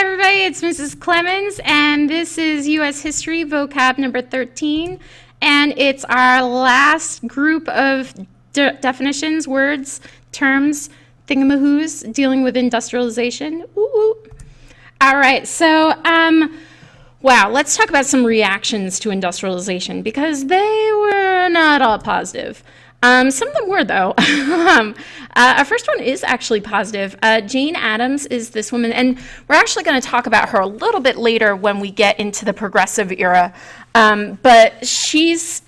everybody, it's Mrs. Clemens, and this is U.S. History Vocab number 13, and it's our last group of definitions, words, terms, thingamahoos dealing with industrialization. Ooh. All right, so, wow, let's talk about some reactions to industrialization, because they were not all positive. Some of them were, though. Our first one is actually positive. Jane Addams is this woman, and we're actually going to talk about her a little bit later when we get into the progressive era. But she's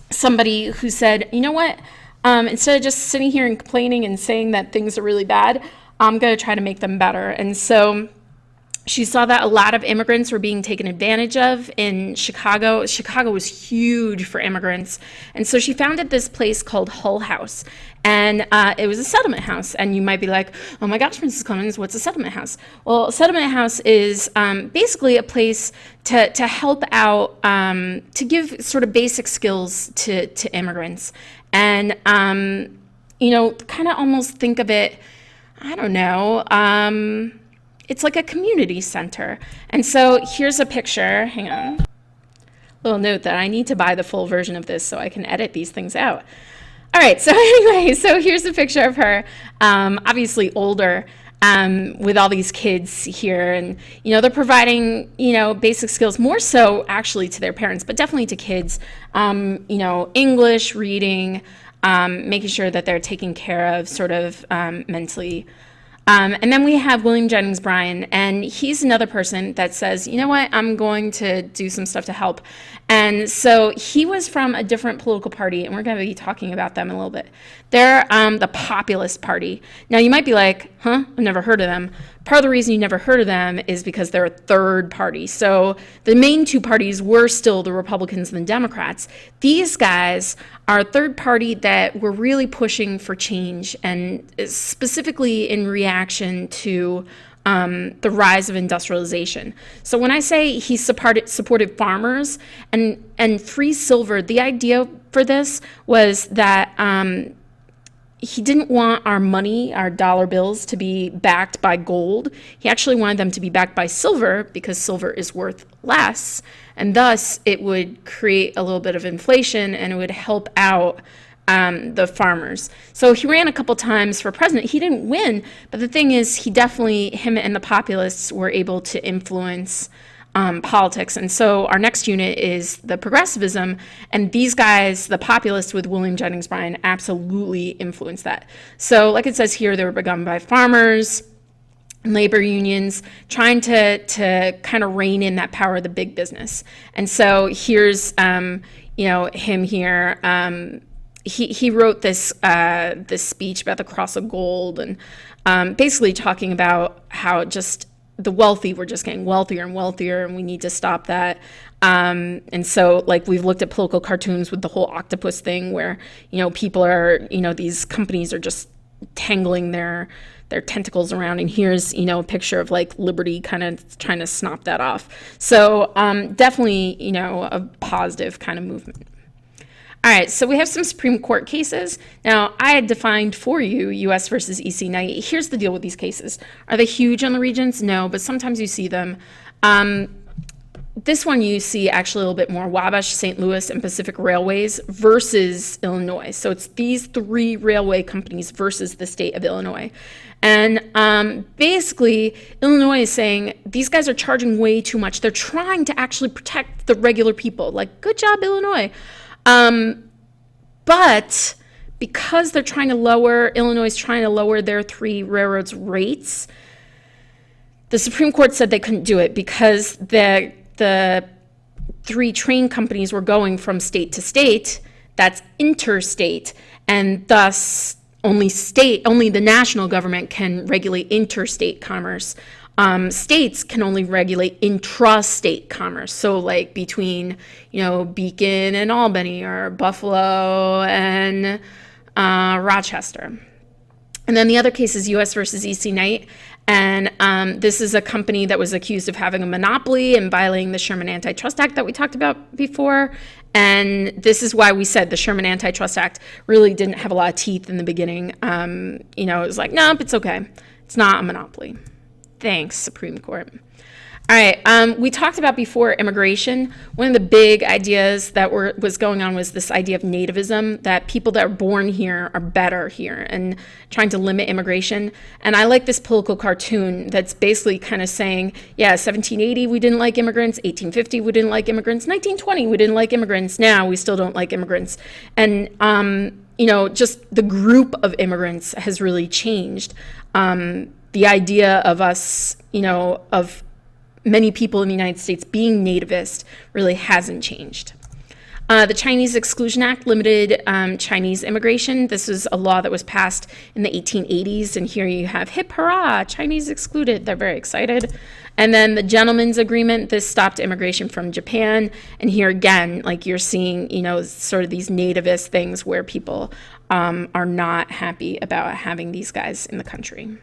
somebody who said, you know what, instead of just sitting here and complaining and saying that things are really bad, I'm going to try to make them better. And so she saw that a lot of immigrants were being taken advantage of in Chicago. Chicago was huge for immigrants. And so she founded this place called Hull House. And it was a settlement house. And you might be like, oh my gosh, Mrs. Clemens, what's a settlement house? Well, a settlement house is basically a place to help out, to give sort of basic skills to immigrants. And, you know, kind of almost think of it, I don't know, it's like a community center. And so here's a picture. Hang on. Little note that I need to buy the full version of this so I can edit these things out. All right, so anyway, so here's a picture of her, obviously older, with all these kids here. And, you know, they're providing, you know, basic skills, more so actually to their parents, but definitely to kids, you know, English, reading, making sure that they're taken care of sort of mentally. And then we have William Jennings Bryan, and he's another person that says, you know what, I'm going to do some stuff to help. And so he was from a different political party, and we're going to be talking about them a little bit. They're the Populist Party. Now, you might be like, huh, I've never heard of them. Part of the reason you never heard of them is because they're a third party. So the main two parties were still the Republicans and the Democrats. These guys are a third party that were really pushing for change, and specifically in reaction to the rise of industrialization. So when I say he supported farmers and free silver, the idea for this was that he didn't want our money, our dollar bills, to be backed by gold. He actually wanted them to be backed by silver because silver is worth less, and thus it would create a little bit of inflation and it would help out the farmers. So he ran a couple times for president. He didn't win, but the thing is, him and the populists were able to influence politics. And so our next unit is the progressivism, and these guys, the populists with William Jennings Bryan, absolutely influenced that. So like it says here, they were begun by farmers and labor unions trying to kind of rein in that power of the big business. And so here's you know, him here. He wrote this speech about the cross of gold, and basically talking about how just the wealthy were just getting wealthier and wealthier, and we need to stop that. And so, like, we've looked at political cartoons with the whole octopus thing, where, you know, people are, you know, these companies are just tangling their tentacles around, and here's, you know, a picture of like Liberty kind of trying to snap that off. So definitely, you know, a positive kind of movement. All right, so we have some Supreme Court cases. Now, I had defined for you U.S. versus E.C. Now, here's the deal with these cases. Are they huge on the regions? No, but sometimes you see them. This one you see actually a little bit more, Wabash, St. Louis, and Pacific Railways versus Illinois. So it's these three railway companies versus the state of Illinois. And basically, Illinois is saying, these guys are charging way too much. They're trying to actually protect the regular people. Like, good job, Illinois. But because they're trying to Illinois is trying to lower their three railroads' rates, the Supreme Court said they couldn't do it because the three train companies were going from state to state. That's interstate, and thus only the national government can regulate interstate commerce. States can only regulate intrastate commerce. So like between, you know, Beacon and Albany, or Buffalo and Rochester. And then the other case is U.S. versus E.C. Knight. And this is a company that was accused of having a monopoly and violating the Sherman Antitrust Act that we talked about before. And this is why we said the Sherman Antitrust Act really didn't have a lot of teeth in the beginning. You know, it was like, nope, it's okay. It's not a monopoly. Thanks, Supreme Court. All right, we talked about before immigration. One of the big ideas that was going on was this idea of nativism, that people that are born here are better here, and trying to limit immigration. And I like this political cartoon that's basically kind of saying, yeah, 1780 we didn't like immigrants, 1850 we didn't like immigrants, 1920 we didn't like immigrants, now we still don't like immigrants. And just the group of immigrants has really changed. The idea of us, of many people in the United States being nativist really hasn't changed. The Chinese Exclusion Act limited Chinese immigration. This was a law that was passed in the 1880s, and here you have hip hurrah, Chinese excluded. They're very excited. And then the Gentleman's Agreement, this stopped immigration from Japan. And here again, like you're seeing, sort of these nativist things where people are not happy about having these guys in the country.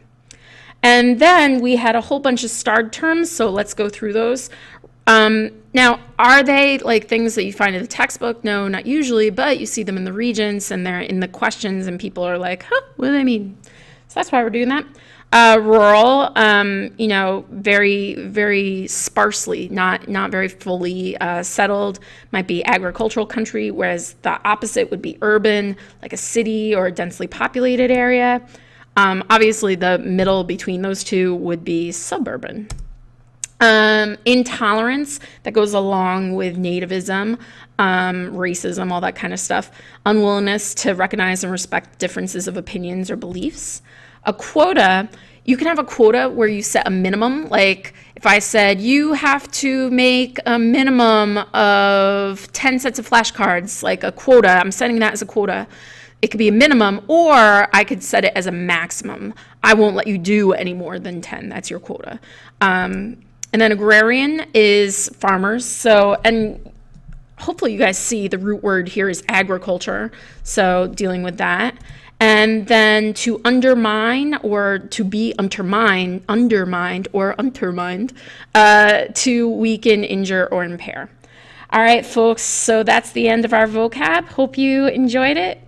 And then we had a whole bunch of starred terms, so let's go through those. Now, are they like things that you find in the textbook? No, not usually, but you see them in the Regents and they're in the questions and people are like, what do they mean? So that's why we're doing that. Rural, very, very sparsely, not very fully settled, might be agricultural country, whereas the opposite would be urban, like a city or a densely populated area. Obviously, the middle between those two would be suburban. Intolerance, that goes along with nativism, racism, all that kind of stuff. Unwillingness to recognize and respect differences of opinions or beliefs. A quota, you can have a quota where you set a minimum. Like if I said, you have to make a minimum of 10 sets of flashcards, like a quota, I'm setting that as a quota. It could be a minimum, or I could set it as a maximum. I won't let you do any more than 10. That's your quota. And then agrarian is farmers. So, and hopefully you guys see the root word here is agriculture. So dealing with that. And then to undermine or to be undermined, to weaken, injure, or impair. All right, folks, so that's the end of our vocab. Hope you enjoyed it.